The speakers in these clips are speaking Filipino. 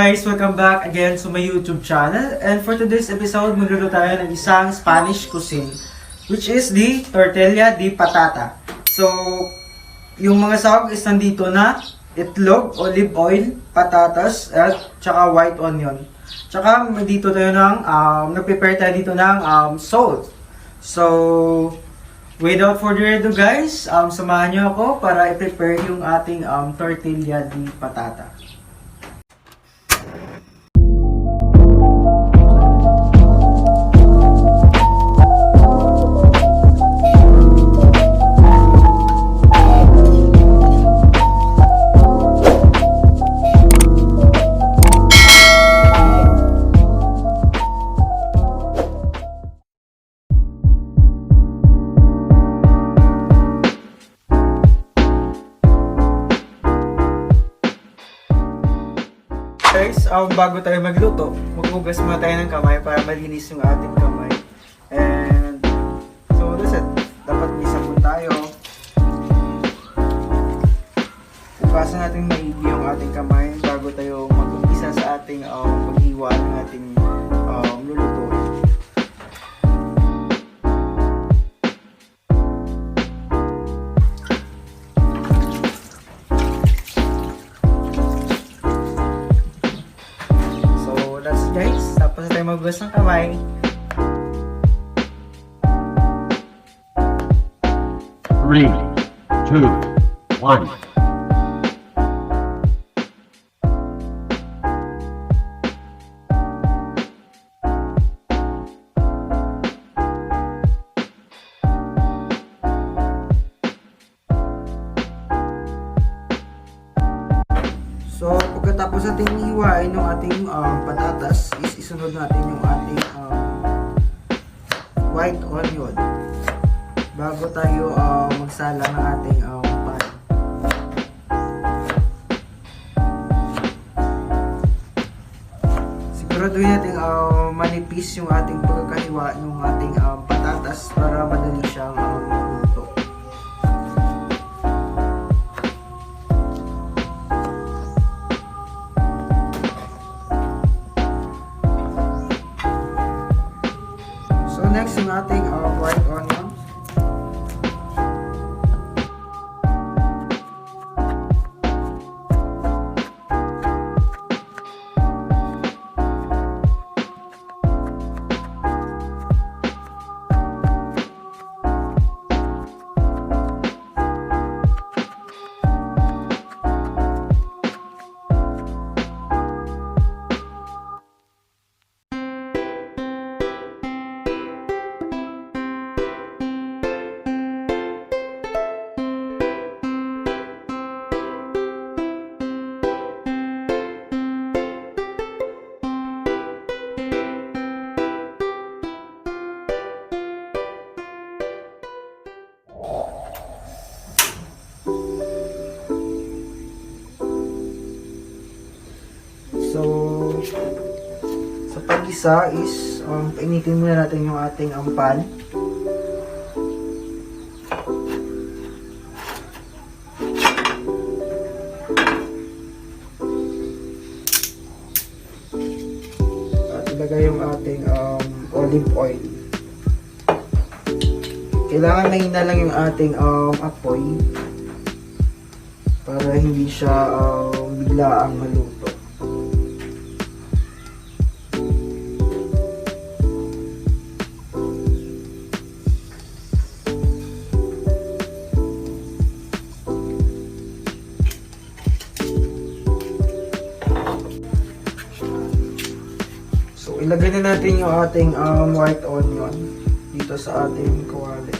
guys! Welcome back again to my YouTube channel. And for today's episode, magluluto tayo ng isang Spanish cuisine, which is the Tortilla de Patata. So, yung mga sahog is nandito na itlog, olive oil, patatas, at tsaka white onion. Tsaka dito tayo ng, nag-prepare tayo dito ng salt. So, without further ado guys, samahan nyo ako para i-prepare yung ating tortilla de patata. Guys, bago tayo magluto, maghugas muna tayo ng kamay para malinis yung ating kamay. And so that's it. Dapat may sabon tayo. Hugasan natin maigi yung ating kamay bago tayo mag-umpisa sa ating paghiwa ng ating luluto. Guys, tapos na tayo maghugas ng kamay. Three, two, one. So, pagkatapos natin hiwain yung ating patatas, is isunod natin yung ating white onion bago tayo magsala ng ating pan. Siguraduhin natin manipis yung ating pagkakahiwa ng ating patatas para madali siyang maluto. Next, yung ating white onion. So, sa pag-isa is, painitin muna natin yung ating pan. At ilagay yung ating olive oil. Kailangan mahina lang yung ating apoy para hindi siya biglaang maluto. Ilagay na natin yung ating white onion dito sa ating kawali.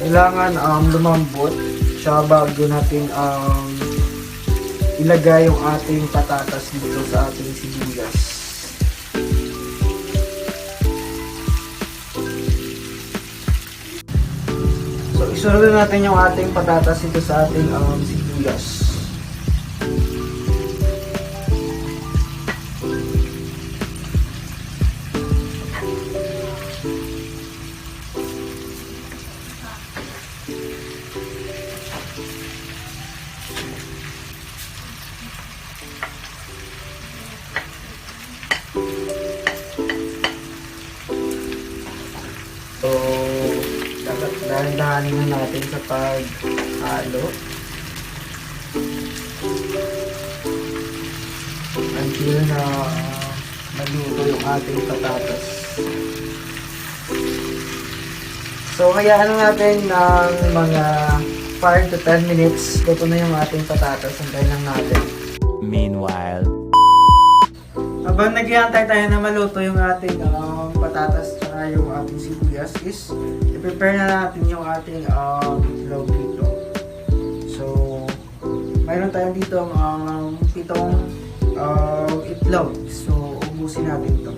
Kailangan lumambot siya bago natin ilagay yung ating patatas dito sa ating sibuyas. isunod natin yung ating patatas dito sa ating sibuyas. So, dahan-dahanin na natin sa paghalo until na maluto yung ating patatas. So, hayaan natin ng mga 5 to 10 minutes. Luto na yung ating patatas. Antayin lang natin. Meanwhile, habang nag-iantay tayo na maluto yung ating patatas at yung ating sibuyas is i-prepare na natin yung ating itlog dito. So, mayroon tayo dito pitong itlog. So, ubusin natin ito.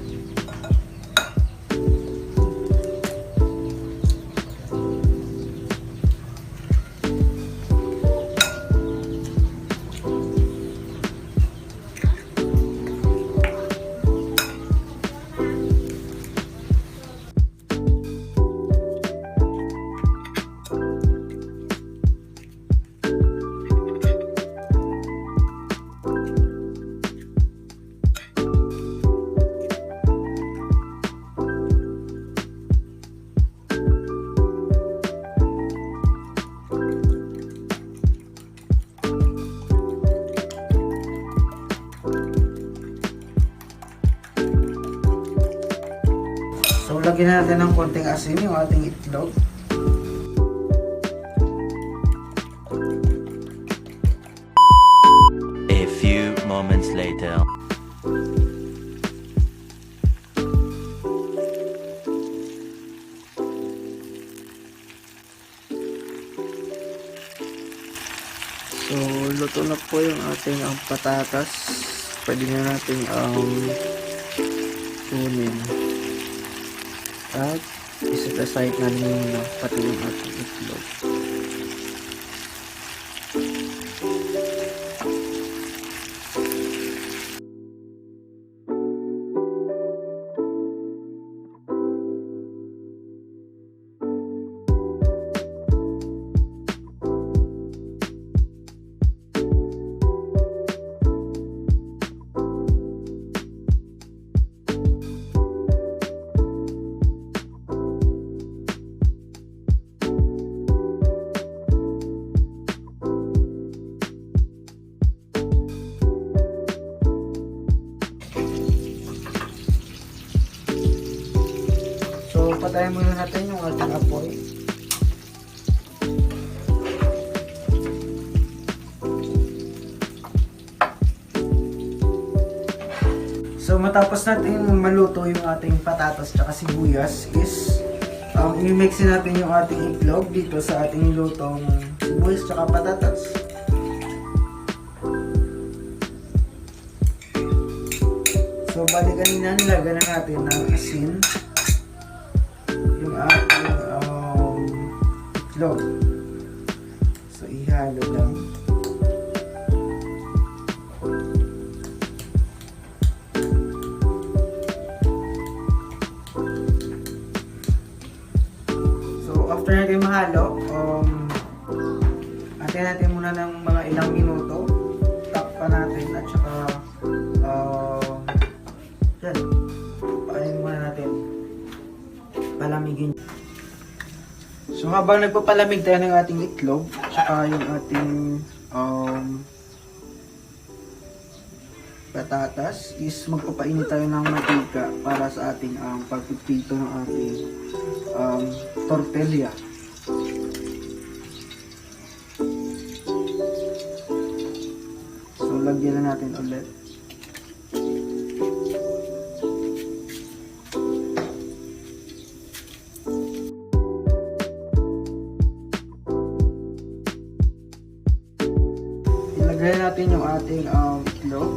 So, lagyan natin ng konting asin yung ating itlog. a few moments later. So, luto na po yung ating patatas. Pwede na natin kunin. At iset aside na muna pati yung ating itlog. So, patayin muna natin yung ating apoy. So, matapos natin maluto yung ating patatas tsaka sibuyas is i-mixin natin yung ating itlog dito sa ating lutong sibuyas tsaka patatas. So, bali kanina nilagyan na natin ng asin yung ating itlog. So, ihalo lang. So, after natin mahalo, antayin natin muna ng mga ilang minuto. Takpan natin at saka yan, paanin muna natin. Palamigin. So habang nagpapalamig tayo ng ating itlog, tsaka yung ating patatas, is magpapainit tayo ng mantika para sa ating pagpipito ng ating tortilla. So lagyan na natin ulit. Ilagay natin yung ating itlog.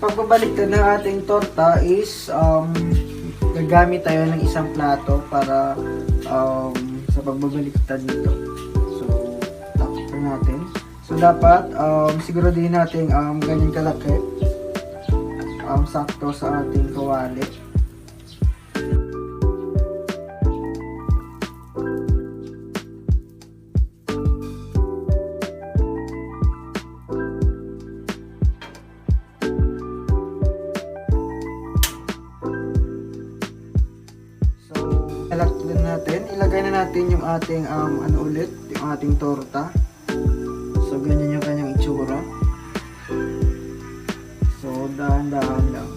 pagbabaliktad ng ating torta is gagamit tayo ng isang plato para sa pagbabaliktad nito. So, takpan natin. So, dapat siguraduhin natin ganyan kalaki. Sakto sa ating kawali. Ilagay na natin yung ating yung ating torta. So ganyan yung kanyang itsura. So dahan-dahan lang.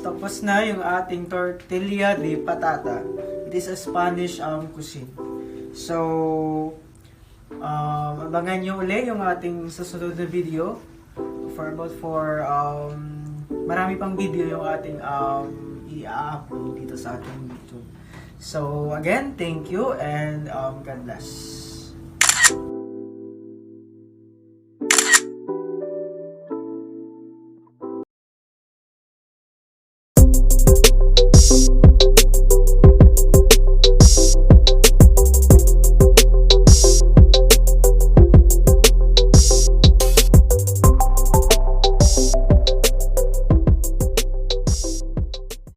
Tapos na yung ating tortilla de patata. It is a Spanish cuisine. So, abangan nyo uli yung ating susunod na video marami pang video yung ating i-upload dito sa ating YouTube. So, again, thank you and God bless.